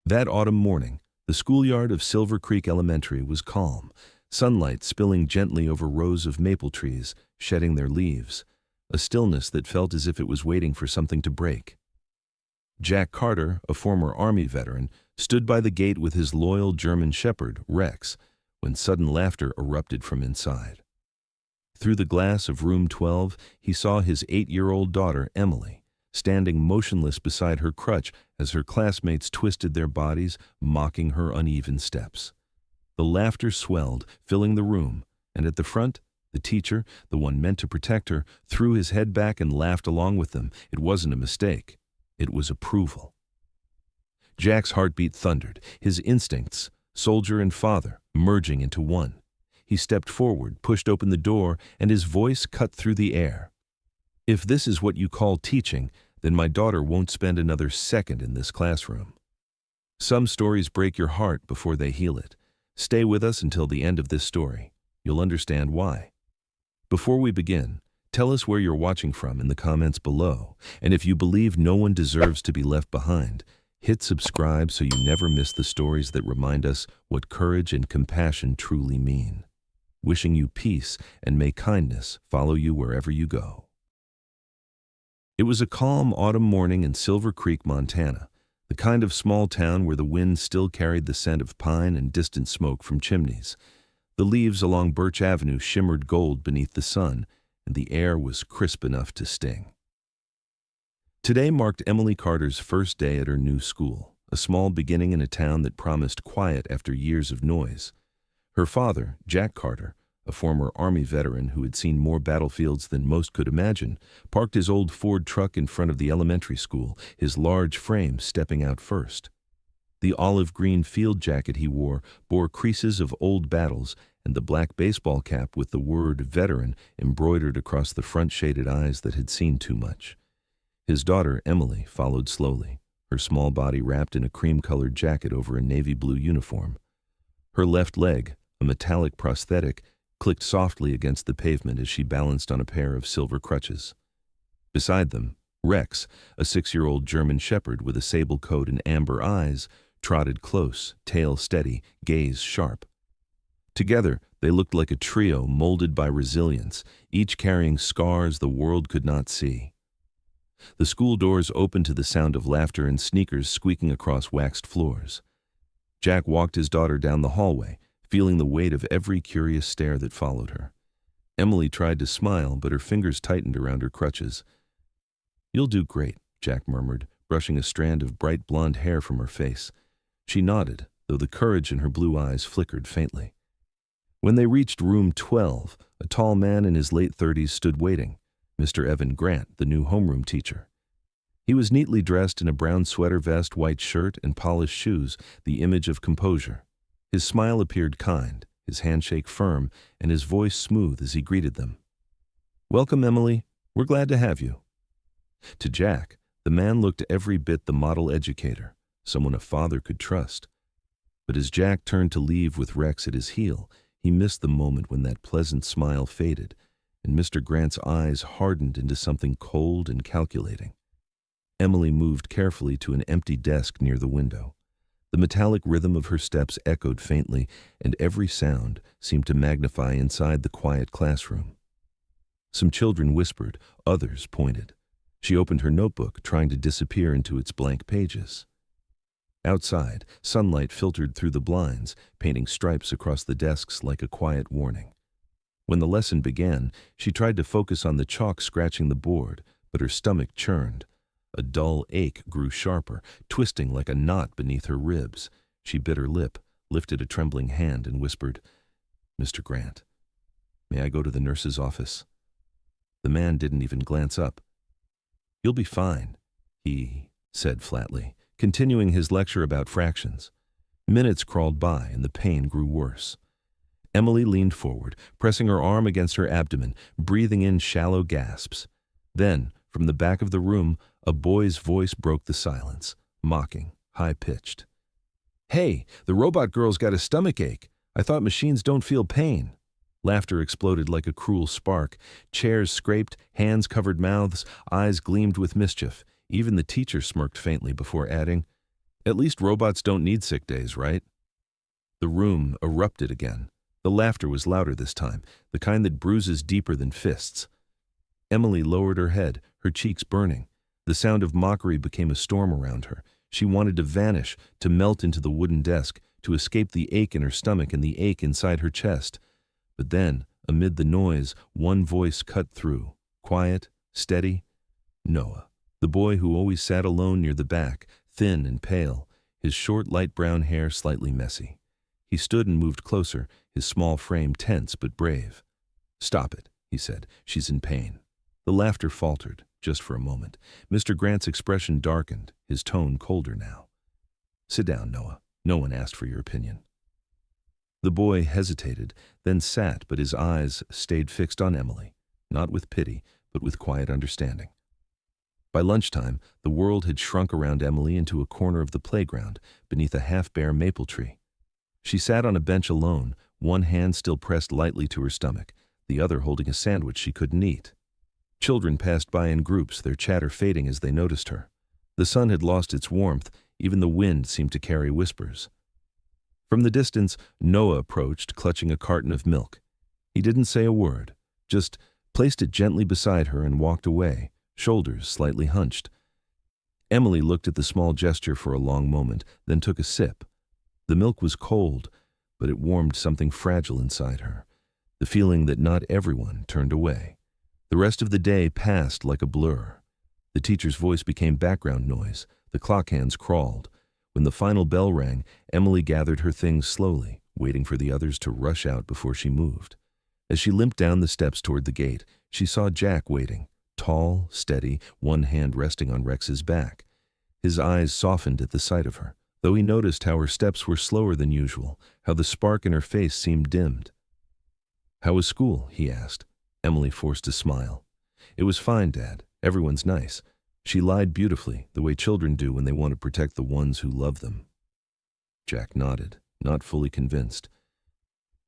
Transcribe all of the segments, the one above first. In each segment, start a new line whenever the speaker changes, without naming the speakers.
That autumn morning, the schoolyard of Silver Creek Elementary was calm, sunlight spilling gently over rows of maple trees, shedding their leaves, a stillness that felt as if it was waiting for something to break. Jack Carter, a former Army veteran, stood by the gate with his loyal German shepherd, Rex, when sudden laughter erupted from inside. Through the glass of room 12, he saw his 8-year-old daughter, Emily, standing motionless beside her crutch as her classmates twisted their bodies, mocking her uneven steps. The laughter swelled, filling the room, and at the front, the teacher, the one meant to protect her, threw his head back and laughed along with them. It wasn't a mistake. It was approval. Jack's heartbeat thundered, his instincts, soldier and father, merging into one. He stepped forward, pushed open the door, and his voice cut through the air. "If this is what you call teaching, then my daughter won't spend another second in this classroom." Some stories break your heart before they heal it. Stay with us until the end of this story. You'll understand why. Before we begin, tell us where you're watching from in the comments below, and if you believe no one deserves to be left behind, hit subscribe so you never miss the stories that remind us what courage and compassion truly mean. Wishing you peace, and may kindness follow you wherever you go. It was a calm autumn morning in Silver Creek, Montana, the kind of small town where the wind still carried the scent of pine and distant smoke from chimneys. The leaves along Birch Avenue shimmered gold beneath the sun, and the air was crisp enough to sting. Today marked Emily Carter's first day at her new school, a small beginning in a town that promised quiet after years of noise. Her father, Jack Carter, a former Army veteran who had seen more battlefields than most could imagine, parked his old Ford truck in front of the elementary school, his large frame stepping out first. The olive-green field jacket he wore bore creases of old battles, and the black baseball cap with the word veteran embroidered across the front-shaded eyes that had seen too much. His daughter, Emily, followed slowly, her small body wrapped in a cream-colored jacket over a navy blue uniform. Her left leg, a metallic prosthetic, clicked softly against the pavement as she balanced on a pair of silver crutches. Beside them, Rex, a 6-year-old German shepherd with a sable coat and amber eyes, trotted close, tail steady, gaze sharp. Together, they looked like a trio molded by resilience, each carrying scars the world could not see. The school doors opened to the sound of laughter and sneakers squeaking across waxed floors. Jack walked his daughter down the hallway, feeling the weight of every curious stare that followed her. Emily tried to smile, but her fingers tightened around her crutches. "You'll do great," Jack murmured, brushing a strand of bright blonde hair from her face. She nodded, though the courage in her blue eyes flickered faintly. When they reached room 12, a tall man in his late 30s stood waiting, Mr. Evan Grant, the new homeroom teacher. He was neatly dressed in a brown sweater vest, white shirt, and polished shoes, the image of composure. His smile appeared kind, his handshake firm, and his voice smooth as he greeted them. "Welcome, Emily. We're glad to have you." To Jack, the man looked every bit the model educator, someone a father could trust. But as Jack turned to leave with Rex at his heel, he missed the moment when that pleasant smile faded, and Mr. Grant's eyes hardened into something cold and calculating. Emily moved carefully to an empty desk near the window. The metallic rhythm of her steps echoed faintly, and every sound seemed to magnify inside the quiet classroom. Some children whispered, others pointed. She opened her notebook, trying to disappear into its blank pages. Outside, sunlight filtered through the blinds, painting stripes across the desks like a quiet warning. When the lesson began, she tried to focus on the chalk scratching the board, but her stomach churned. A dull ache grew sharper, twisting like a knot beneath her ribs. She bit her lip, lifted a trembling hand, and whispered, "Mr. Grant, may I go to the nurse's office?" The man didn't even glance up. "You'll be fine," he said flatly, continuing his lecture about fractions. Minutes crawled by, and the pain grew worse. Emily leaned forward, pressing her arm against her abdomen, breathing in shallow gasps. Then, from the back of the room, a boy's voice broke the silence, mocking, high-pitched. "Hey, the robot girl's got a stomach ache. I thought machines don't feel pain." Laughter exploded like a cruel spark. Chairs scraped, hands covered mouths, eyes gleamed with mischief. Even the teacher smirked faintly before adding, At least robots don't need sick days, right? The room erupted again. The laughter was louder this time, the kind that bruises deeper than fists. Emily lowered her head, her cheeks burning. The sound of mockery became a storm around her. She wanted to vanish, to melt into the wooden desk, to escape the ache in her stomach and the ache inside her chest. But then, amid the noise, one voice cut through. Quiet, steady. Noah, the boy who always sat alone near the back, thin and pale, his short light brown hair slightly messy. He stood and moved closer, his small frame tense but brave. "Stop it," he said. "She's in pain." The laughter faltered, just for a moment. Mr. Grant's expression darkened, his tone colder now. "Sit down, Noah. No one asked for your opinion." The boy hesitated, then sat, but his eyes stayed fixed on Emily, not with pity, but with quiet understanding. By lunchtime, the world had shrunk around Emily into a corner of the playground, beneath a half-bare maple tree. She sat on a bench alone, one hand still pressed lightly to her stomach, the other holding a sandwich she couldn't eat. Children passed by in groups, their chatter fading as they noticed her. The sun had lost its warmth, even the wind seemed to carry whispers. From the distance, Noah approached, clutching a carton of milk. He didn't say a word, just placed it gently beside her and walked away, shoulders slightly hunched. Emily looked at the small gesture for a long moment, then took a sip. The milk was cold, but it warmed something fragile inside her, the feeling that not everyone turned away. The rest of the day passed like a blur. The teacher's voice became background noise. The clock hands crawled. When the final bell rang, Emily gathered her things slowly, waiting for the others to rush out before she moved. As she limped down the steps toward the gate, she saw Jack waiting, tall, steady, one hand resting on Rex's back. His eyes softened at the sight of her, though he noticed how her steps were slower than usual, how the spark in her face seemed dimmed. "How was school?" he asked. Emily forced a smile. "It was fine, Dad. Everyone's nice." She lied beautifully, the way children do when they want to protect the ones who love them. Jack nodded, not fully convinced.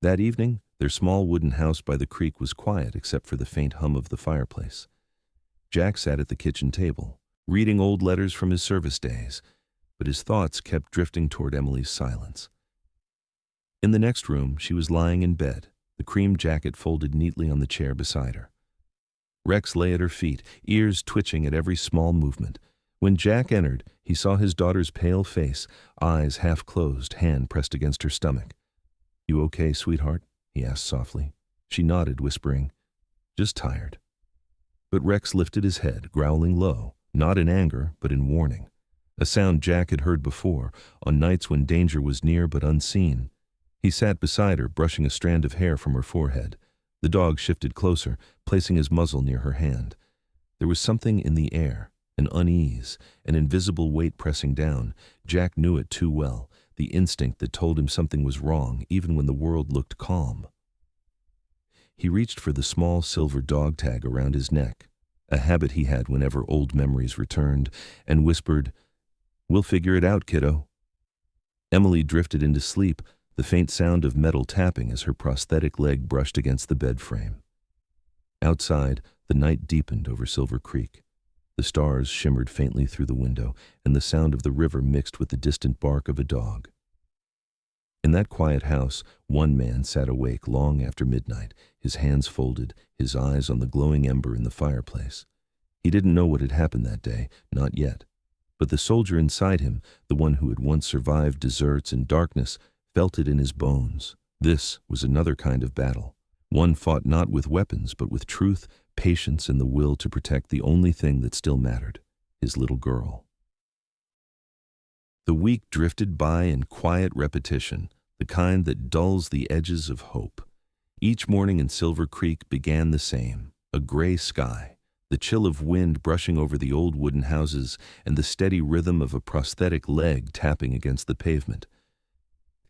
That evening, their small wooden house by the creek was quiet except for the faint hum of the fireplace. Jack sat at the kitchen table, reading old letters from his service days, but his thoughts kept drifting toward Emily's silence. In the next room, she was lying in bed, the cream jacket folded neatly on the chair beside her. Rex lay at her feet, ears twitching at every small movement. When Jack entered, he saw his daughter's pale face, eyes half closed, hand pressed against her stomach. "You okay, sweetheart?" he asked softly. She nodded, whispering, "Just tired." But Rex lifted his head, growling low, not in anger, but in warning. A sound Jack had heard before, on nights when danger was near but unseen. He sat beside her, brushing a strand of hair from her forehead. The dog shifted closer, placing his muzzle near her hand. There was something in the air, an unease, an invisible weight pressing down. Jack knew it too well, the instinct that told him something was wrong, even when the world looked calm. He reached for the small silver dog tag around his neck, a habit he had whenever old memories returned, and whispered, "We'll figure it out, kiddo." Emily drifted into sleep, the faint sound of metal tapping as her prosthetic leg brushed against the bed frame. Outside, the night deepened over Silver Creek. The stars shimmered faintly through the window, and the sound of the river mixed with the distant bark of a dog. In that quiet house, one man sat awake long after midnight, his hands folded, his eyes on the glowing ember in the fireplace. He didn't know what had happened that day, not yet. But the soldier inside him, the one who had once survived deserts and darkness, felt it in his bones. This was another kind of battle. One fought not with weapons, but with truth, patience, and the will to protect the only thing that still mattered, his little girl. The week drifted by in quiet repetition, the kind that dulls the edges of hope. Each morning in Silver Creek began the same, a gray sky, the chill of wind brushing over the old wooden houses, and the steady rhythm of a prosthetic leg tapping against the pavement.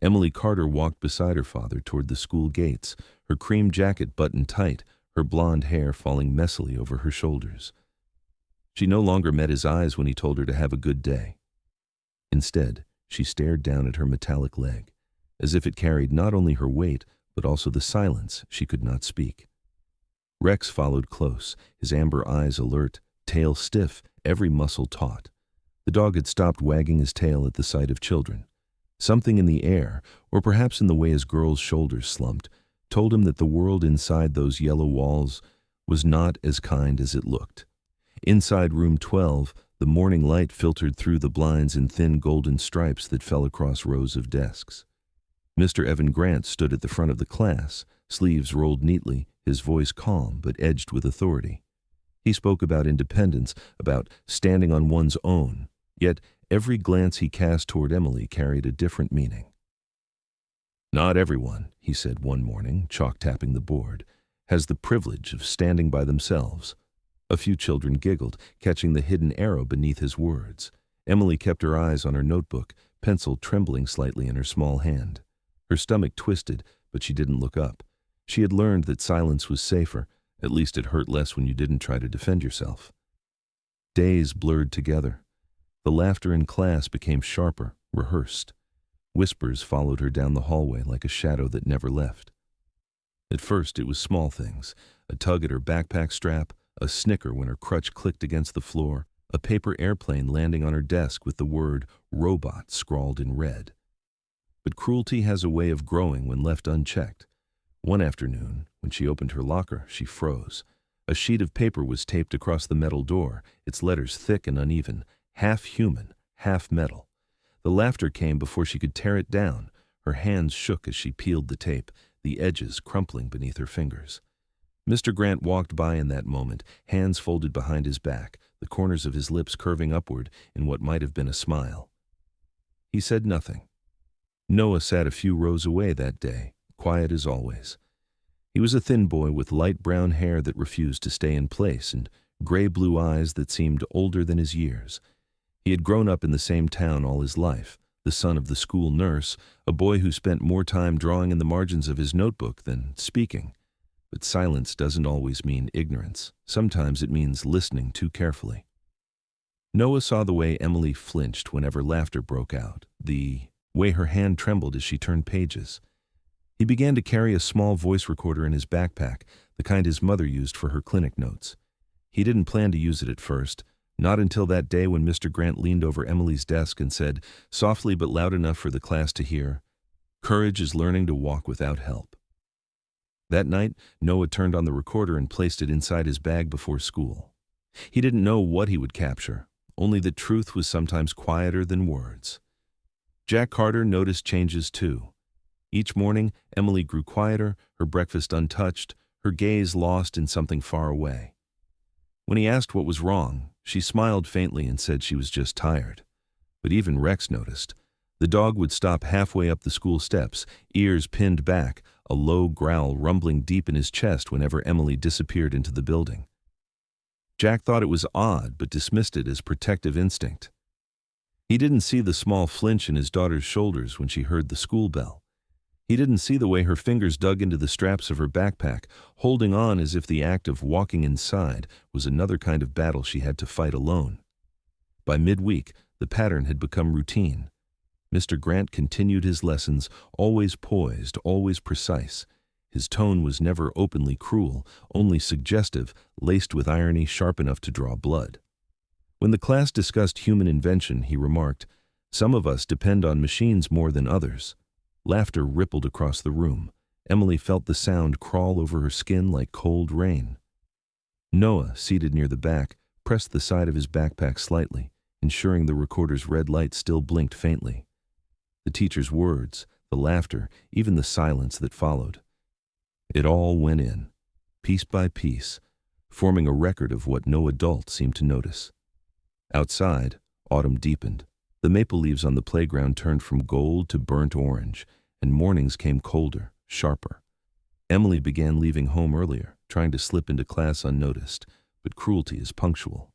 Emily Carter walked beside her father toward the school gates, her cream jacket buttoned tight, her blonde hair falling messily over her shoulders. She no longer met his eyes when he told her to have a good day. Instead, she stared down at her metallic leg, as if it carried not only her weight, but also the silence she could not speak. Rex followed close, his amber eyes alert, tail stiff, every muscle taut. The dog had stopped wagging his tail at the sight of children. Something in the air, or perhaps in the way his girl's shoulders slumped, told him that the world inside those yellow walls was not as kind as it looked. Inside room 12, the morning light filtered through the blinds in thin golden stripes that fell across rows of desks. Mr. Evan Grant stood at the front of the class, sleeves rolled neatly, his voice calm but edged with authority. He spoke about independence, about standing on one's own, yet every glance he cast toward Emily carried a different meaning. "Not everyone," he said one morning, chalk-tapping the board, "has the privilege of standing by themselves." A few children giggled, catching the hidden arrow beneath his words. Emily kept her eyes on her notebook, pencil trembling slightly in her small hand. Her stomach twisted, but she didn't look up. She had learned that silence was safer. At least it hurt less when you didn't try to defend yourself. Days blurred together. The laughter in class became sharper, rehearsed. Whispers followed her down the hallway like a shadow that never left. At first it was small things, a tug at her backpack strap, a snicker when her crutch clicked against the floor, a paper airplane landing on her desk with the word "robot" scrawled in red. But cruelty has a way of growing when left unchecked. One afternoon, when she opened her locker, she froze. A sheet of paper was taped across the metal door, its letters thick and uneven, half human, half metal. The laughter came before she could tear it down. Her hands shook as she peeled the tape, the edges crumpling beneath her fingers. Mr. Grant walked by in that moment, hands folded behind his back, the corners of his lips curving upward in what might have been a smile. He said nothing. Noah sat a few rows away that day, quiet as always. He was a thin boy with light brown hair that refused to stay in place and gray-blue eyes that seemed older than his years. He had grown up in the same town all his life, the son of the school nurse, a boy who spent more time drawing in the margins of his notebook than speaking. But silence doesn't always mean ignorance. Sometimes it means listening too carefully. Noah saw the way Emily flinched whenever laughter broke out, the way her hand trembled as she turned pages. He began to carry a small voice recorder in his backpack, the kind his mother used for her clinic notes. He didn't plan to use it at first, not until that day when Mr. Grant leaned over Emily's desk and said, softly but loud enough for the class to hear, "Courage is learning to walk without help." That night, Noah turned on the recorder and placed it inside his bag before school. He didn't know what he would capture, only that truth was sometimes quieter than words. Jack Carter noticed changes too. Each morning, Emily grew quieter, her breakfast untouched, her gaze lost in something far away. When he asked what was wrong, she smiled faintly and said she was just tired. But even Rex noticed. The dog would stop halfway up the school steps, ears pinned back, a low growl rumbling deep in his chest whenever Emily disappeared into the building. Jack thought it was odd but dismissed it as protective instinct. He didn't see the small flinch in his daughter's shoulders when she heard the school bell. He didn't see the way her fingers dug into the straps of her backpack, holding on as if the act of walking inside was another kind of battle she had to fight alone. By midweek, the pattern had become routine. Mr. Grant continued his lessons, always poised, always precise. His tone was never openly cruel, only suggestive, laced with irony sharp enough to draw blood. When the class discussed human invention, he remarked, "Some of us depend on machines more than others." Laughter rippled across the room. Emily felt the sound crawl over her skin like cold rain. Noah, seated near the back, pressed the side of his backpack slightly, ensuring the recorder's red light still blinked faintly. The teacher's words, the laughter, even the silence that followed. It all went in, piece by piece, forming a record of what no adult seemed to notice. Outside, autumn deepened. The maple leaves on the playground turned from gold to burnt orange, and mornings came colder, sharper. Emily began leaving home earlier, trying to slip into class unnoticed, but cruelty is punctual.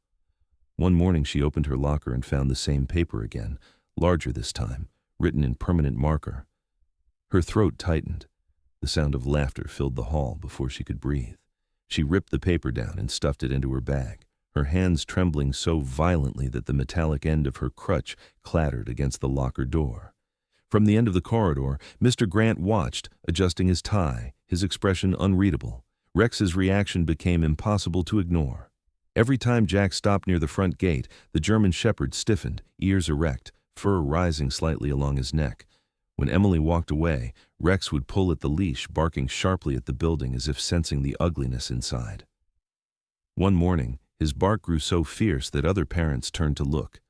One morning she opened her locker and found the same paper again, larger this time, written in permanent marker. Her throat tightened. The sound of laughter filled the hall before she could breathe. She ripped the paper down and stuffed it into her bag, her hands trembling so violently that the metallic end of her crutch clattered against the locker door. From the end of the corridor, Mr. Grant watched, adjusting his tie, his expression unreadable. Rex's reaction became impossible to ignore. Every time Jack stopped near the front gate, the German shepherd stiffened, ears erect, fur rising slightly along his neck. When Emily walked away, Rex would pull at the leash, barking sharply at the building as if sensing the ugliness inside. One morning, his bark grew so fierce that other parents turned to look.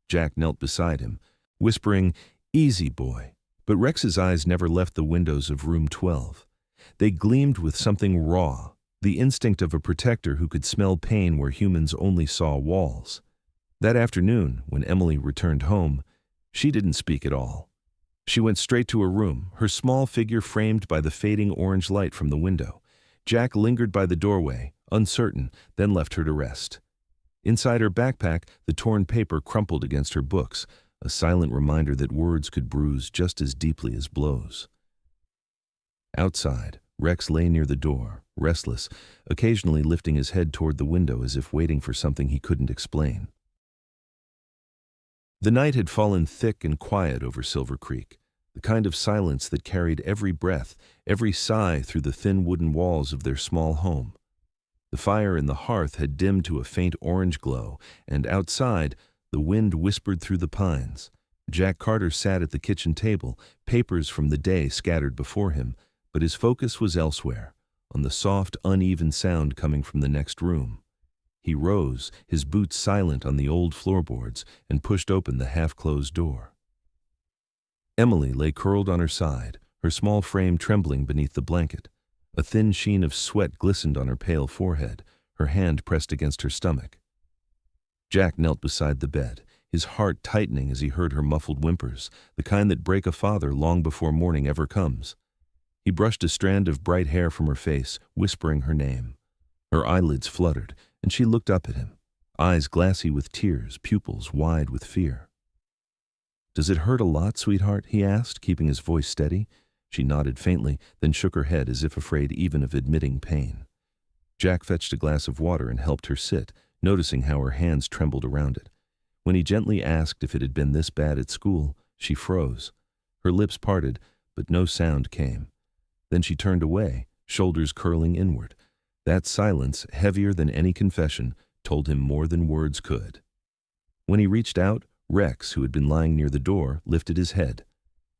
Jack knelt beside him, whispering, "Easy, boy." But Rex's eyes never left the windows of room 12. They gleamed with something raw, the instinct of a protector who could smell pain where humans only saw walls. That afternoon, when Emily returned home, she didn't speak at all. She went straight to her room, her small figure framed by the fading orange light from the window. Jack lingered by the doorway, uncertain, then left her to rest. Inside her backpack, the torn paper crumpled against her books, a silent reminder that words could bruise just as deeply as blows. Outside, Rex lay near the door, restless, occasionally lifting his head toward the window as if waiting for something he couldn't explain. The night had fallen thick and quiet over Silver Creek, the kind of silence that carried every breath, every sigh through the thin wooden walls of their small home. The fire in the hearth had dimmed to a faint orange glow, and outside, the wind whispered through the pines. Jack Carter sat at the kitchen table, papers from the day scattered before him, but his focus was elsewhere, on the soft, uneven sound coming from the next room. He rose, his boots silent on the old floorboards, and pushed open the half-closed door. Emily lay curled on her side, her small frame trembling beneath the blanket. A thin sheen of sweat glistened on her pale forehead, her hand pressed against her stomach. Jack knelt beside the bed, his heart tightening as he heard her muffled whimpers, the kind that break a father long before morning ever comes. He brushed a strand of bright hair from her face, whispering her name. Her eyelids fluttered, and she looked up at him, eyes glassy with tears, pupils wide with fear. "Does it hurt a lot, sweetheart?" he asked, keeping his voice steady. She nodded faintly, then shook her head as if afraid even of admitting pain. Jack fetched a glass of water and helped her sit, noticing how her hands trembled around it. When he gently asked if it had been this bad at school, she froze. Her lips parted, but no sound came. Then she turned away, shoulders curling inward. That silence, heavier than any confession, told him more than words could. When he reached out, Rex, who had been lying near the door, lifted his head.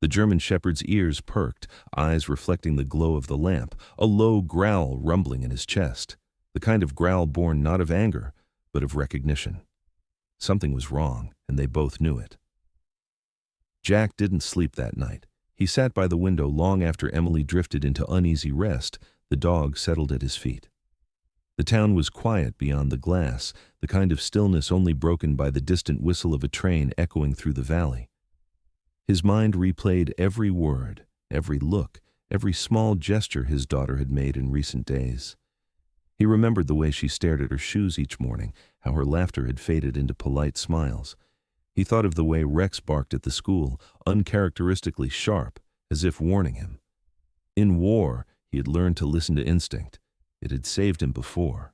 The German shepherd's ears perked, eyes reflecting the glow of the lamp, a low growl rumbling in his chest, the kind of growl born not of anger, but of recognition. Something was wrong, and they both knew it. Jack didn't sleep that night. He sat by the window long after Emily drifted into uneasy rest, the dog settled at his feet. The town was quiet beyond the glass, the kind of stillness only broken by the distant whistle of a train echoing through the valley. His mind replayed every word, every look, every small gesture his daughter had made in recent days. He remembered the way she stared at her shoes each morning, how her laughter had faded into polite smiles. He thought of the way Rex barked at the school, uncharacteristically sharp, as if warning him. In war, he had learned to listen to instinct. It had saved him before.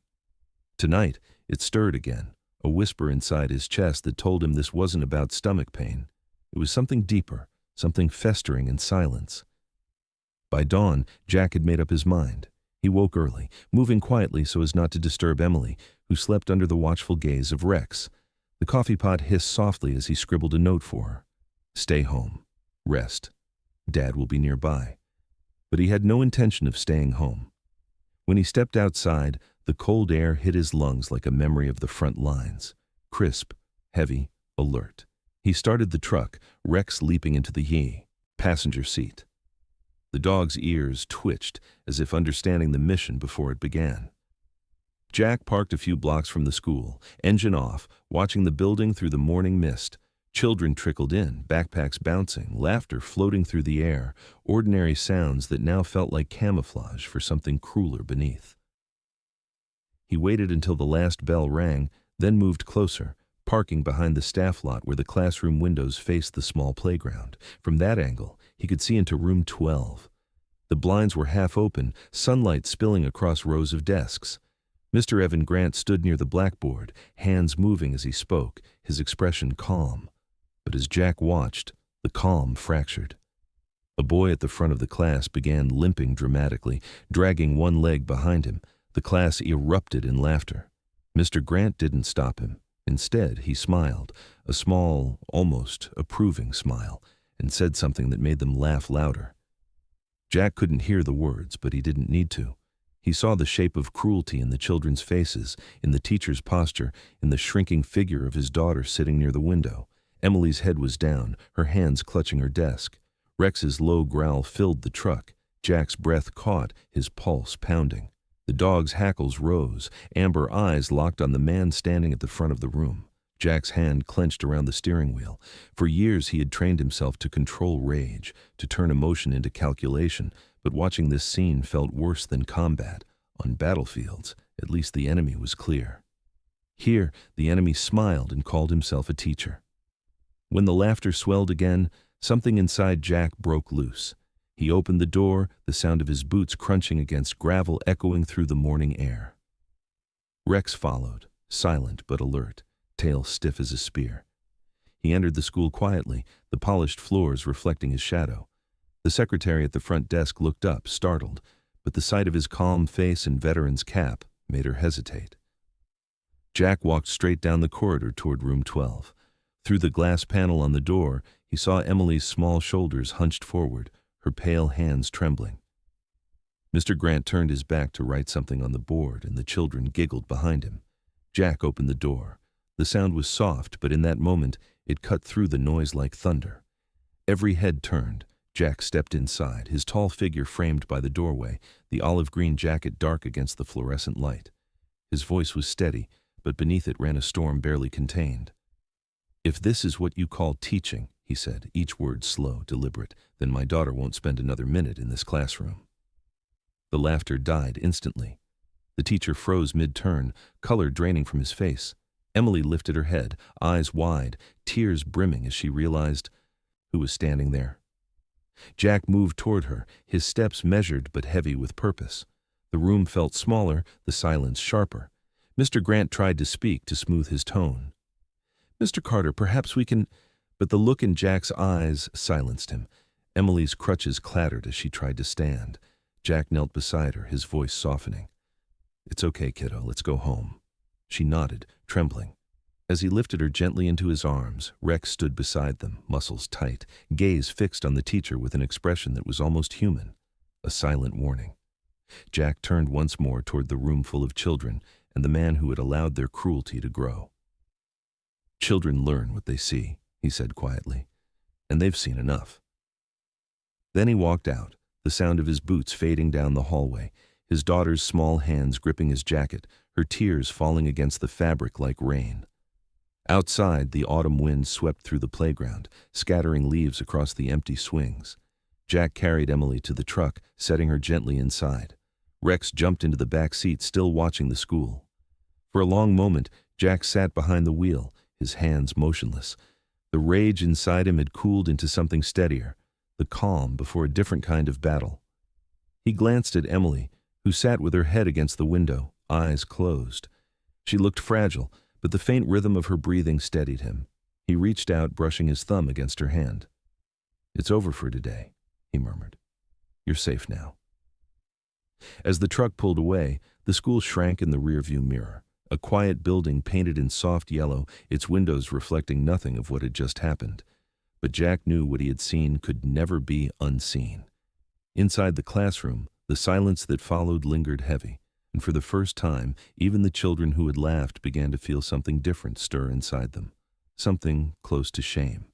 Tonight, it stirred again, a whisper inside his chest that told him this wasn't about stomach pain. It was something deeper, something festering in silence. By dawn, Jack had made up his mind. He woke early, moving quietly so as not to disturb Emily, who slept under the watchful gaze of Rex. The coffee pot hissed softly as he scribbled a note for her. "Stay home. Rest. Dad will be nearby." But he had no intention of staying home. When he stepped outside, the cold air hit his lungs like a memory of the front lines. Crisp, heavy, alert. He started the truck, Rex leaping into the passenger seat. The dog's ears twitched, as if understanding the mission before it began. Jack parked a few blocks from the school, engine off, watching the building through the morning mist. Children trickled in, backpacks bouncing, laughter floating through the air, ordinary sounds that now felt like camouflage for something crueler beneath. He waited until the last bell rang, then moved closer, parking behind the staff lot where the classroom windows faced the small playground. From that angle, he could see into room 12. The blinds were half open, sunlight spilling across rows of desks. Mr. Evan Grant stood near the blackboard, hands moving as he spoke, his expression calm. But as Jack watched, the calm fractured. A boy at the front of the class began limping dramatically, dragging one leg behind him. The class erupted in laughter. Mr. Grant didn't stop him. Instead, he smiled, a small, almost approving smile, and said something that made them laugh louder. Jack couldn't hear the words, but he didn't need to. He saw the shape of cruelty in the children's faces, in the teacher's posture, in the shrinking figure of his daughter sitting near the window. Emily's head was down, her hands clutching her desk. Rex's low growl filled the truck. Jack's breath caught, his pulse pounding. The dog's hackles rose, amber eyes locked on the man standing at the front of the room. Jack's hand clenched around the steering wheel. For years he had trained himself to control rage, to turn emotion into calculation, but watching this scene felt worse than combat. On battlefields, at least the enemy was clear. Here, the enemy smiled and called himself a teacher. When the laughter swelled again, something inside Jack broke loose. He opened the door, the sound of his boots crunching against gravel echoing through the morning air. Rex followed, silent but alert, tail stiff as a spear. He entered the school quietly, the polished floors reflecting his shadow. The secretary at the front desk looked up, startled, but the sight of his calm face and veteran's cap made her hesitate. Jack walked straight down the corridor toward room 12. Through the glass panel on the door, he saw Emily's small shoulders hunched forward, her pale hands trembling. Mr. Grant turned his back to write something on the board, and the children giggled behind him. Jack opened the door. The sound was soft, but in that moment, it cut through the noise like thunder. Every head turned. Jack stepped inside, his tall figure framed by the doorway, the olive-green jacket dark against the fluorescent light. His voice was steady, but beneath it ran a storm barely contained. "If this is what you call teaching," he said, each word slow, deliberate, "then my daughter won't spend another minute in this classroom." The laughter died instantly. The teacher froze mid-turn, color draining from his face. Emily lifted her head, eyes wide, tears brimming as she realized who was standing there. Jack moved toward her, his steps measured but heavy with purpose. The room felt smaller, the silence sharper. Mr. Grant tried to speak, to smooth his tone. "Mr. Carter, perhaps we can—" But the look in Jack's eyes silenced him. Emily's crutches clattered as she tried to stand. Jack knelt beside her, his voice softening. "It's okay, kiddo, let's go home." She nodded, trembling. As he lifted her gently into his arms, Rex stood beside them, muscles tight, gaze fixed on the teacher with an expression that was almost human, a silent warning. Jack turned once more toward the room full of children and the man who had allowed their cruelty to grow. "Children learn what they see," he said quietly, "and they've seen enough." Then he walked out, the sound of his boots fading down the hallway, his daughter's small hands gripping his jacket, her tears falling against the fabric like rain. Outside, the autumn wind swept through the playground, scattering leaves across the empty swings. Jack carried Emily to the truck, setting her gently inside. Rex jumped into the back seat, still watching the school. For a long moment, Jack sat behind the wheel, his hands motionless. The rage inside him had cooled into something steadier, the calm before a different kind of battle. He glanced at Emily, who sat with her head against the window, eyes closed. She looked fragile, but the faint rhythm of her breathing steadied him. He reached out, brushing his thumb against her hand. "It's over for today," he murmured. "You're safe now." As the truck pulled away, the school shrank in the rearview mirror, a quiet building painted in soft yellow, its windows reflecting nothing of what had just happened. But Jack knew what he had seen could never be unseen. Inside the classroom, the silence that followed lingered heavy, and for the first time, even the children who had laughed began to feel something different stir inside them, something close to shame.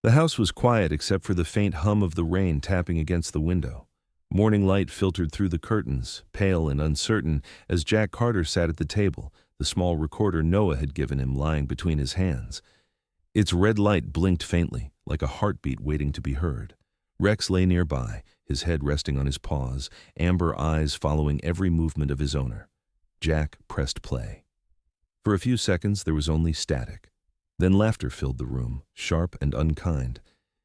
The house was quiet except for the faint hum of the rain tapping against the window. Morning light filtered through the curtains, pale and uncertain, as Jack Carter sat at the table, the small recorder Noah had given him lying between his hands. Its red light blinked faintly, like a heartbeat waiting to be heard. Rex lay nearby, his head resting on his paws, amber eyes following every movement of his owner. Jack pressed play. For a few seconds there was only static. Then laughter filled the room, sharp and unkind.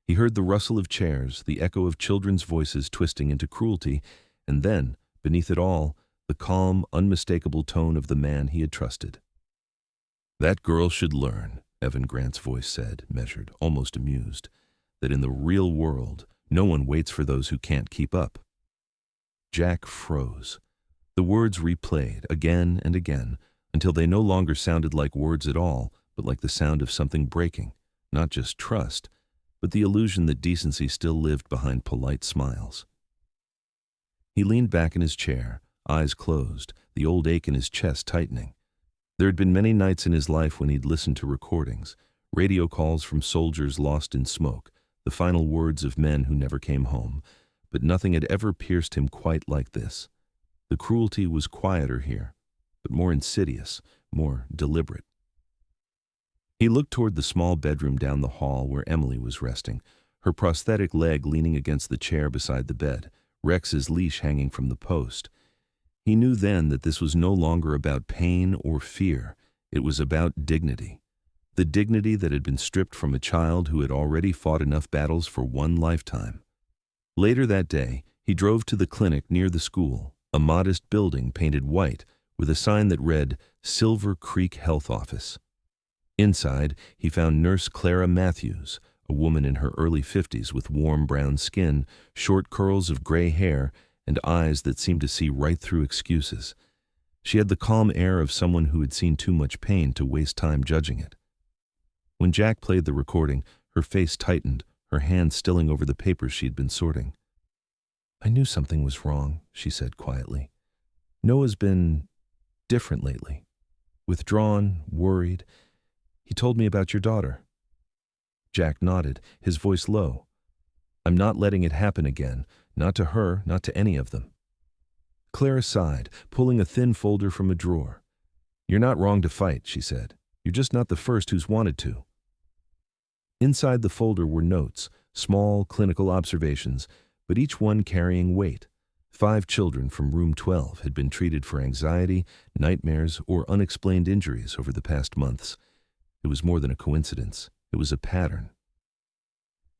He heard the rustle of chairs, the echo of children's voices twisting into cruelty, and then, beneath it all, the calm, unmistakable tone of the man he had trusted. "That girl should learn," Evan Grant's voice said, measured, almost amused, "that in the real world, no one waits for those who can't keep up." Jack froze. The words replayed again and again until they no longer sounded like words at all, but like the sound of something breaking, not just trust, but the illusion that decency still lived behind polite smiles. He leaned back in his chair, eyes closed, the old ache in his chest tightening. There had been many nights in his life when he'd listened to recordings, radio calls from soldiers lost in smoke, the final words of men who never came home, but nothing had ever pierced him quite like this. The cruelty was quieter here, but more insidious, more deliberate. He looked toward the small bedroom down the hall where Emily was resting, her prosthetic leg leaning against the chair beside the bed, Rex's leash hanging from the post. He knew then that this was no longer about pain or fear. It was about dignity. The dignity that had been stripped from a child who had already fought enough battles for one lifetime. Later that day, he drove to the clinic near the school, a modest building painted white with a sign that read, Silver Creek Health Office. Inside, he found Nurse Clara Matthews, a woman in her early 50s with warm brown skin, short curls of gray hair, and eyes that seemed to see right through excuses. She had the calm air of someone who had seen too much pain to waste time judging it. When Jack played the recording, her face tightened, her hand stilling over the papers she'd been sorting. "I knew something was wrong," she said quietly. "Noah's been different lately. Withdrawn, worried. He told me about your daughter." Jack nodded, his voice low. "I'm not letting it happen again, not to her, not to any of them." Clara sighed, pulling a thin folder from a drawer. "You're not wrong to fight," she said. "You're just not the first who's wanted to." Inside the folder were notes, small clinical observations, but each one carrying weight. 5 children from room 12 had been treated for anxiety, nightmares, or unexplained injuries over the past months. It was more than a coincidence. It was a pattern.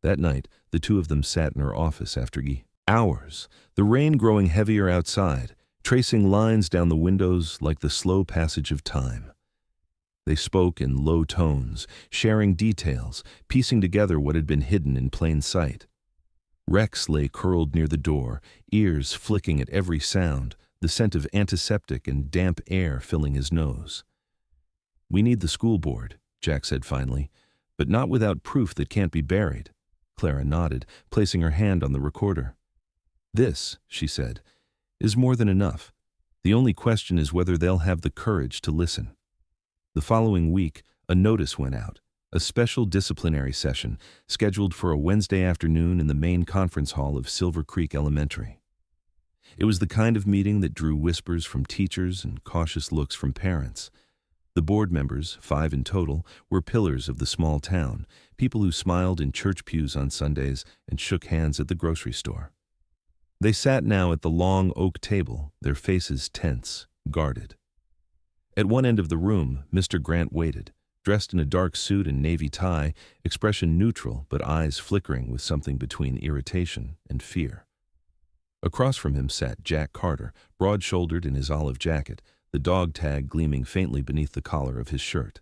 That night, the two of them sat in her office after hours, the rain growing heavier outside, tracing lines down the windows like the slow passage of time. They spoke in low tones, sharing details, piecing together what had been hidden in plain sight. Rex lay curled near the door, ears flicking at every sound, the scent of antiseptic and damp air filling his nose. "We need the school board," Jack said finally, "but not without proof that can't be buried." Clara nodded, placing her hand on the recorder. "This," she said, "is more than enough. The only question is whether they'll have the courage to listen." The following week, a notice went out, a special disciplinary session scheduled for a Wednesday afternoon in the main conference hall of Silver Creek Elementary. It was the kind of meeting that drew whispers from teachers and cautious looks from parents. The board members, 5 in total, were pillars of the small town, people who smiled in church pews on Sundays and shook hands at the grocery store. They sat now at the long oak table, their faces tense, guarded. At one end of the room, Mr. Grant waited, dressed in a dark suit and navy tie, expression neutral but eyes flickering with something between irritation and fear. Across from him sat Jack Carter, broad-shouldered in his olive jacket, the dog tag gleaming faintly beneath the collar of his shirt.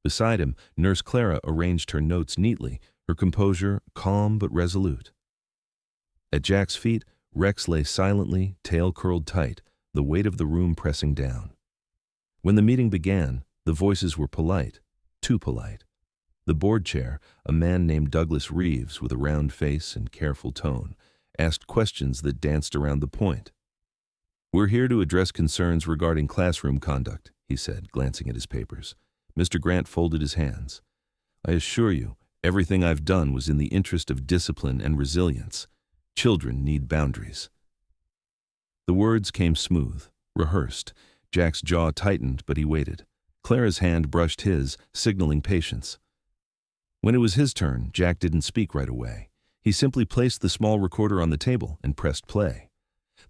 Beside him, Nurse Clara arranged her notes neatly, her composure calm but resolute. At Jack's feet, Rex lay silently, tail curled tight, the weight of the room pressing down. When the meeting began, the voices were polite, too polite. The board chair, a man named Douglas Reeves with a round face and careful tone, asked questions that danced around the point. "We're here to address concerns regarding classroom conduct," he said, glancing at his papers. Mr. Grant folded his hands. "I assure you, everything I've done was in the interest of discipline and resilience. Children need boundaries." The words came smooth, rehearsed. Jack's jaw tightened, but he waited. Clara's hand brushed his, signaling patience. When it was his turn, Jack didn't speak right away. He simply placed the small recorder on the table and pressed play.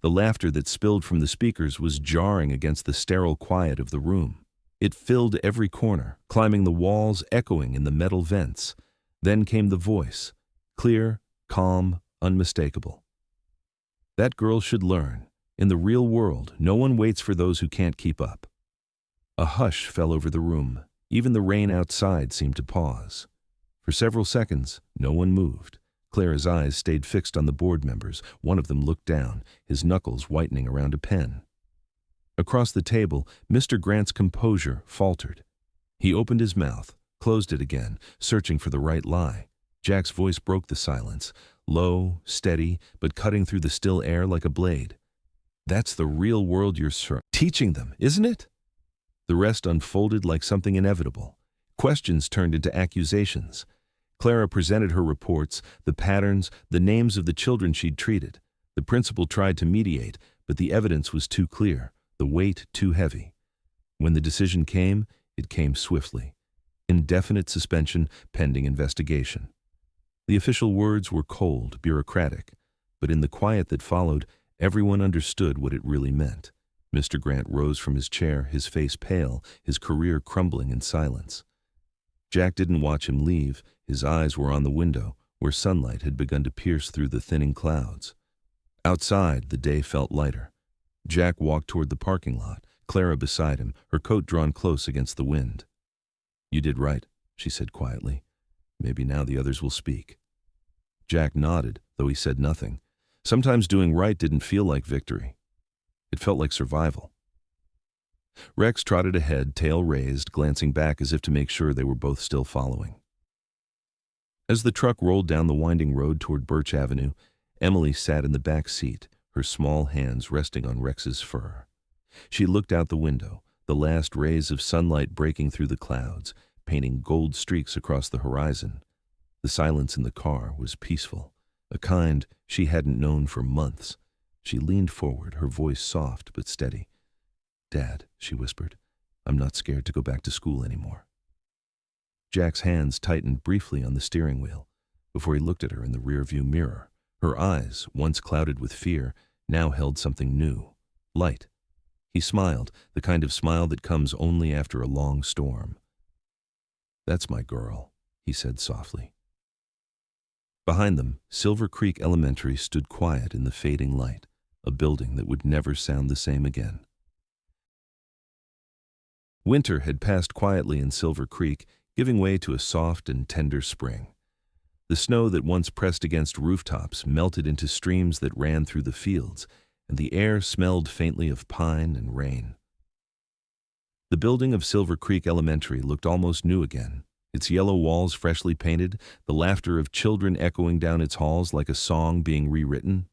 The laughter that spilled from the speakers was jarring against the sterile quiet of the room. It filled every corner, climbing the walls, echoing in the metal vents. Then came the voice, clear, calm, unmistakable. "That girl should learn. In the real world, no one waits for those who can't keep up." A hush fell over the room. Even the rain outside seemed to pause. For several seconds, no one moved. Clara's eyes stayed fixed on the board members. One of them looked down, his knuckles whitening around a pen. Across the table, Mr. Grant's composure faltered. He opened his mouth, closed it again, searching for the right lie. Jack's voice broke the silence, low, steady, but cutting through the still air like a blade. That's the real world you're teaching them, isn't it? The rest unfolded like something inevitable. Questions turned into accusations. Clara presented her reports, the patterns, the names of the children she'd treated. The principal tried to mediate, but the evidence was too clear, the weight too heavy. When the decision came, it came swiftly. Indefinite suspension pending investigation. The official words were cold, bureaucratic, but in the quiet that followed, everyone understood what it really meant. Mr. Grant rose from his chair, his face pale, his career crumbling in silence. Jack didn't watch him leave. His eyes were on the window, where sunlight had begun to pierce through the thinning clouds. Outside, the day felt lighter. Jack walked toward the parking lot, Clara beside him, her coat drawn close against the wind. "You did right," she said quietly. "Maybe now the others will speak." Jack nodded, though he said nothing. Sometimes doing right didn't feel like victory. It felt like survival. Rex trotted ahead, tail raised, glancing back as if to make sure they were both still following. As the truck rolled down the winding road toward Birch Avenue, Emily sat in the back seat, her small hands resting on Rex's fur. She looked out the window, the last rays of sunlight breaking through the clouds, painting gold streaks across the horizon. The silence in the car was peaceful, a kind she hadn't known for months. She leaned forward, her voice soft but steady. "Dad," she whispered, "I'm not scared to go back to school anymore." Jack's hands tightened briefly on the steering wheel before he looked at her in the rearview mirror. Her eyes, once clouded with fear, now held something new, light. He smiled, the kind of smile that comes only after a long storm. "That's my girl," he said softly. Behind them, Silver Creek Elementary stood quiet in the fading light, a building that would never sound the same again. Winter had passed quietly in Silver Creek, giving way to a soft and tender spring. The snow that once pressed against rooftops melted into streams that ran through the fields, and the air smelled faintly of pine and rain. The building of Silver Creek Elementary looked almost new again, its yellow walls freshly painted, the laughter of children echoing down its halls like a song being rewritten.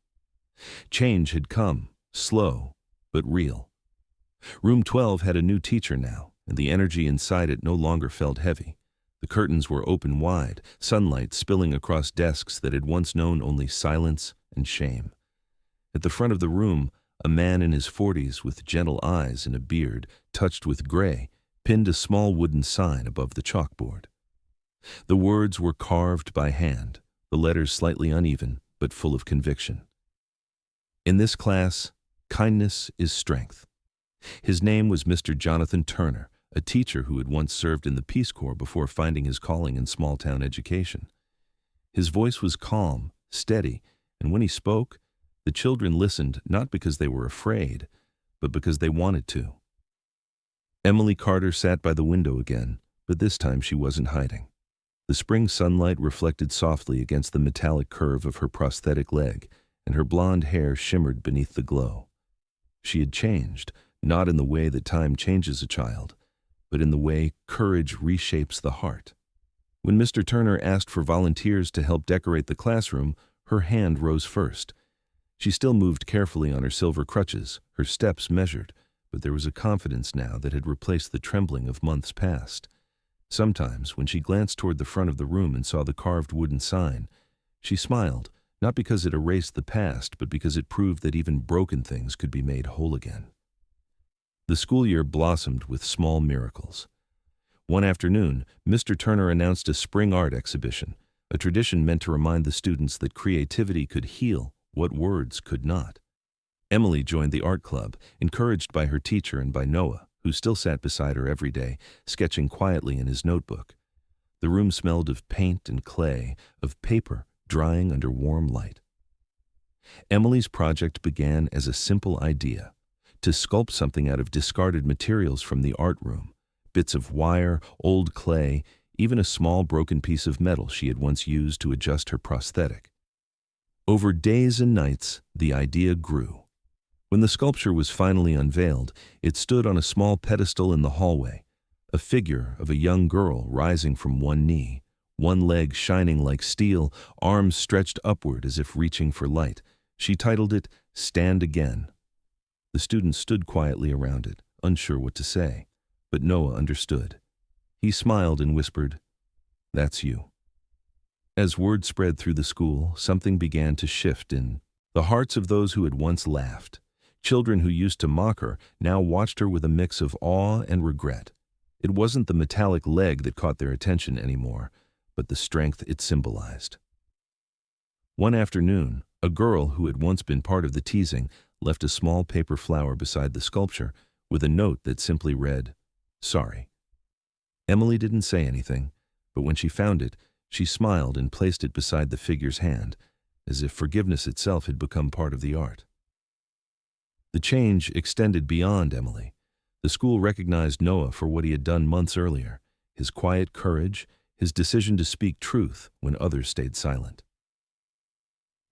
Change had come, slow, but real. Room 12 had a new teacher now, and the energy inside it no longer felt heavy. The curtains were open wide, sunlight spilling across desks that had once known only silence and shame. At the front of the room, a man in his 40s with gentle eyes and a beard, touched with gray, pinned a small wooden sign above the chalkboard. The words were carved by hand, the letters slightly uneven, but full of conviction. In this class, kindness is strength. His name was Mr. Jonathan Turner, a teacher who had once served in the Peace Corps before finding his calling in small-town education. His voice was calm, steady, and when he spoke, the children listened not because they were afraid, but because they wanted to. Emily Carter sat by the window again, but this time she wasn't hiding. The spring sunlight reflected softly against the metallic curve of her prosthetic leg, and her blonde hair shimmered beneath the glow. She had changed, not in the way that time changes a child, but in the way courage reshapes the heart. When Mr. Turner asked for volunteers to help decorate the classroom, her hand rose first. She still moved carefully on her silver crutches, her steps measured, but there was a confidence now that had replaced the trembling of months past. Sometimes, when she glanced toward the front of the room and saw the carved wooden sign, she smiled, not because it erased the past, but because it proved that even broken things could be made whole again. The school year blossomed with small miracles. One afternoon, Mr. Turner announced a spring art exhibition, a tradition meant to remind the students that creativity could heal what words could not. Emily joined the art club, encouraged by her teacher and by Noah, who still sat beside her every day, sketching quietly in his notebook. The room smelled of paint and clay, of paper drying under warm light. Emily's project began as a simple idea, to sculpt something out of discarded materials from the art room, bits of wire, old clay, even a small broken piece of metal she had once used to adjust her prosthetic. Over days and nights, the idea grew. When the sculpture was finally unveiled, it stood on a small pedestal in the hallway, a figure of a young girl rising from one knee, one leg shining like steel, arms stretched upward as if reaching for light. She titled it, "Stand Again." The students stood quietly around it, unsure what to say, but Noah understood. He smiled and whispered, "That's you." As word spread through the school, something began to shift in the hearts of those who had once laughed. Children who used to mock her now watched her with a mix of awe and regret. It wasn't the metallic leg that caught their attention anymore, but the strength it symbolized. One afternoon, a girl who had once been part of the teasing left a small paper flower beside the sculpture with a note that simply read, "Sorry." Emily didn't say anything, but when she found it, she smiled and placed it beside the figure's hand, as if forgiveness itself had become part of the art. The change extended beyond Emily. The school recognized Noah for what he had done months earlier, his quiet courage, his decision to speak truth when others stayed silent.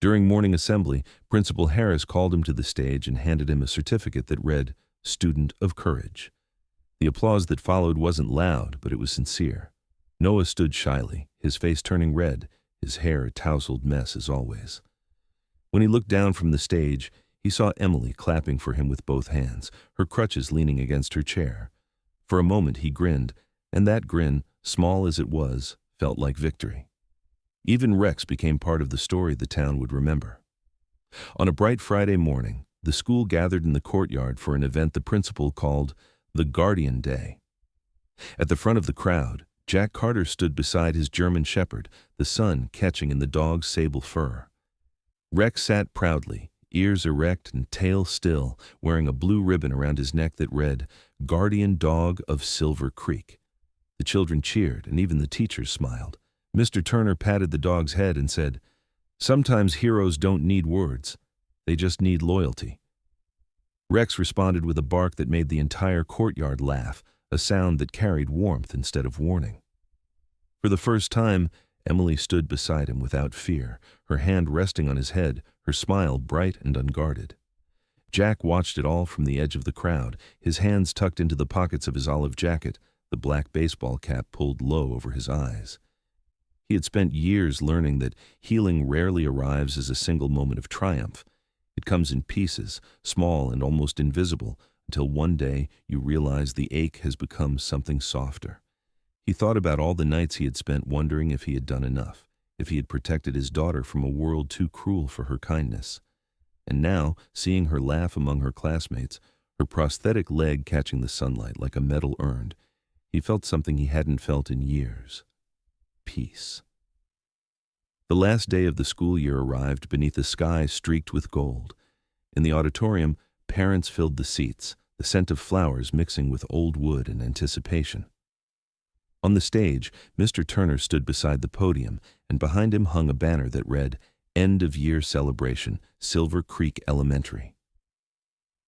During morning assembly, Principal Harris called him to the stage and handed him a certificate that read, "Student of Courage." The applause that followed wasn't loud, but it was sincere. Noah stood shyly, his face turning red, his hair a tousled mess as always. When he looked down from the stage, he saw Emily clapping for him with both hands, her crutches leaning against her chair. For a moment he grinned, and that grin, small as it was, felt like victory. Even Rex became part of the story the town would remember. On a bright Friday morning, the school gathered in the courtyard for an event the principal called the Guardian Day. At the front of the crowd, Jack Carter stood beside his German shepherd, the sun catching in the dog's sable fur. Rex sat proudly, ears erect and tail still, wearing a blue ribbon around his neck that read, "Guardian Dog of Silver Creek." The children cheered, and even the teachers smiled. Mr. Turner patted the dog's head and said, "Sometimes heroes don't need words. They just need loyalty." Rex responded with a bark that made the entire courtyard laugh, a sound that carried warmth instead of warning. For the first time, Emily stood beside him without fear, her hand resting on his head, her smile bright and unguarded. Jack watched it all from the edge of the crowd, his hands tucked into the pockets of his olive jacket, the black baseball cap pulled low over his eyes. He had spent years learning that healing rarely arrives as a single moment of triumph. It comes in pieces, small and almost invisible, until one day you realize the ache has become something softer. He thought about all the nights he had spent wondering if he had done enough, if he had protected his daughter from a world too cruel for her kindness. And now, seeing her laugh among her classmates, her prosthetic leg catching the sunlight like a medal earned, he felt something he hadn't felt in years. Peace. The last day of the school year arrived beneath a sky streaked with gold. In the auditorium, parents filled the seats, the scent of flowers mixing with old wood and anticipation. On the stage, Mr. Turner stood beside the podium, and behind him hung a banner that read, "End of Year Celebration, Silver Creek Elementary."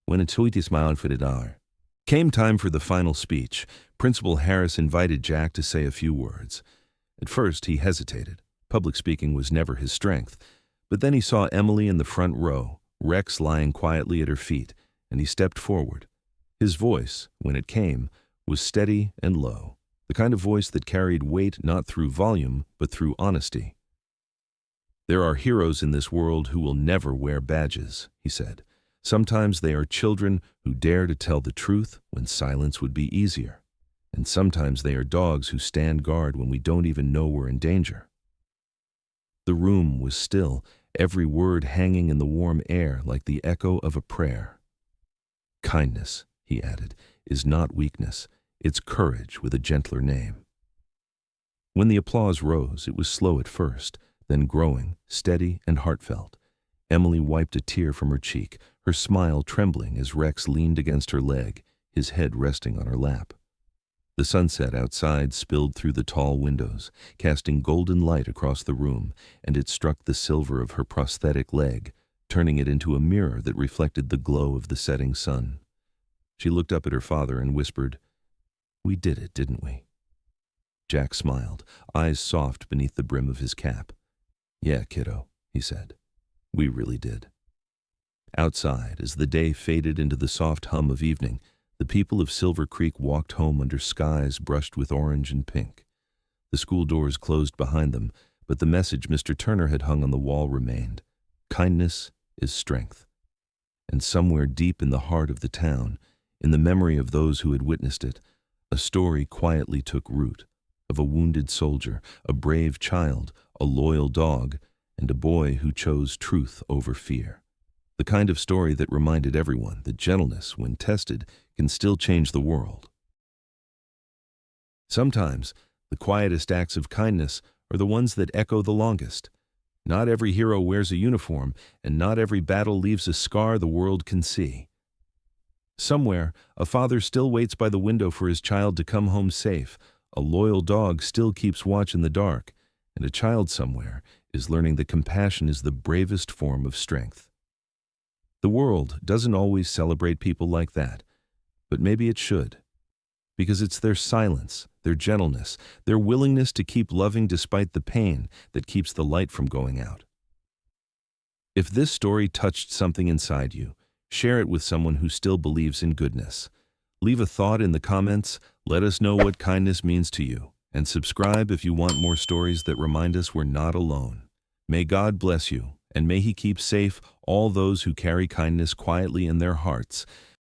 When a tweety smile fitted our. Came time for the final speech, Principal Harris invited Jack to say a few words. At first, he hesitated. Public speaking was never his strength. But then he saw Emily in the front row, Rex lying quietly at her feet, and he stepped forward. His voice, when it came, was steady and low, the kind of voice that carried weight not through volume, but through honesty. "There are heroes in this world who will never wear badges," he said. "Sometimes they are children who dare to tell the truth when silence would be easier. And sometimes they are dogs who stand guard when we don't even know we're in danger." The room was still, every word hanging in the warm air like the echo of a prayer. "Kindness," he added, "is not weakness. It's courage with a gentler name." When the applause rose, it was slow at first, then growing, steady and heartfelt. Emily wiped a tear from her cheek, her smile trembling as Rex leaned against her leg, his head resting on her lap. The sunset outside spilled through the tall windows, casting golden light across the room, and it struck the silver of her prosthetic leg, turning it into a mirror that reflected the glow of the setting sun. She looked up at her father and whispered, "We did it, didn't we?" Jack smiled, eyes soft beneath the brim of his cap. "Yeah, kiddo," he said. "We really did." Outside, as the day faded into the soft hum of evening, the people of Silver Creek walked home under skies brushed with orange and pink. The school doors closed behind them, but the message Mr. Turner had hung on the wall remained. Kindness is strength. And somewhere deep in the heart of the town, in the memory of those who had witnessed it, a story quietly took root, of a wounded soldier, a brave child, a loyal dog, and a boy who chose truth over fear. The kind of story that reminded everyone that gentleness, when tested, can still change the world. Sometimes, the quietest acts of kindness are the ones that echo the longest. Not every hero wears a uniform, and not every battle leaves a scar the world can see. Somewhere, a father still waits by the window for his child to come home safe, a loyal dog still keeps watch in the dark, and a child somewhere is learning that compassion is the bravest form of strength. The world doesn't always celebrate people like that, but maybe it should. Because it's their silence, their gentleness, their willingness to keep loving despite the pain that keeps the light from going out. If this story touched something inside you, share it with someone who still believes in goodness. Leave a thought in the comments, let us know what kindness means to you, and subscribe if you want more stories that remind us we're not alone. May God bless you, and may He keep safe all those who carry kindness quietly in their hearts.